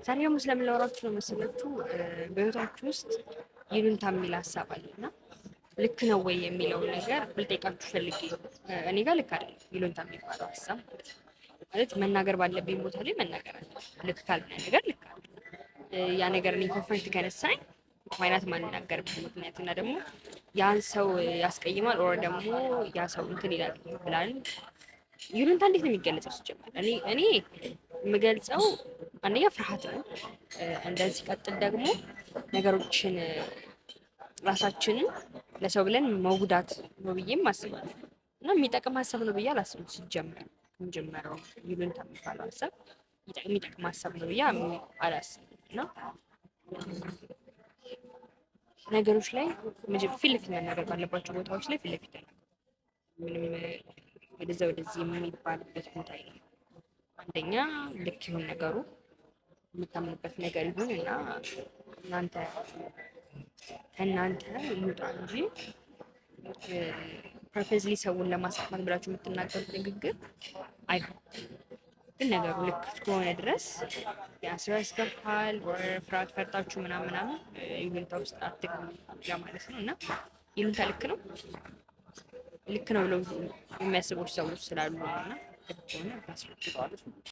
ዛሬ ደግሞ ስለምናወራችሁ ነው መሰላችሁ በህይወታችሁ ውስጥ ይሉኝታ የሚል ሀሳብ አለ እና ልክ ነው ወይ የሚለውን ነገር ልጠይቃችሁ ፈልጌ ነው። እኔ ጋር ልክ አይደለም ይሉኝታ የሚባለው ሀሳብ ማለት ነው። ማለት መናገር ባለብኝ ቦታ ላይ መናገር አለ። ልክ ካልሆነ ነገር ልክ አለ። ያ ነገር እኔ ኮንፈርት ከነሳኝ ማይናት ማንናገርበት ምክንያት እና ደግሞ ያን ሰው ያስቀይማል ኦር ደግሞ ያ ሰው እንትን ይላል ብላል። ይሉኝታ እንዴት ነው የሚገለጸው? ሲጀምር እኔ የምገልጸው አንደኛ ፍርሃት ነው። እንደዚህ ሲቀጥል ደግሞ ነገሮችን ራሳችንን ለሰው ብለን መጉዳት ነው ብዬም አስባለሁ። እና የሚጠቅም ሀሳብ ነው ብዬ አላስብም። ሲጀመር ከመጀመሪያው ይሉኝታ የሚባለው ሀሳብ የሚጠቅም ሀሳብ ነው ብዬ አላስብም። እና ነገሮች ላይ ፊት ለፊት መናገር ባለባቸው ቦታዎች ላይ ፊት ለፊት ተናገሩ። ምንም ወደዛ ወደዚህ የሚባልበት ቦታ የለም። አንደኛ ልክ ይሁን ነገሩ የምታምኑበት ነገር ይሁን እና እናንተ ከእናንተ ይውጣ እንጂ ፐርፐዝሊ ሰውን ለማሳማት ብላችሁ የምትናገሩት ንግግር አይሆን። ግን ነገሩ ልክ እስከሆነ ድረስ ያ ሰው ያስከፋል፣ ፍርሃት ፈርታችሁ ምናምን ምናምን ይሉኝታ ውስጥ አትግቡ ለማለት ነው። እና ይሉኝታ ልክ ነው ብለው የሚያስቡ ሰዎች ስላሉ እና ልክ ሆነ ያስረዳል።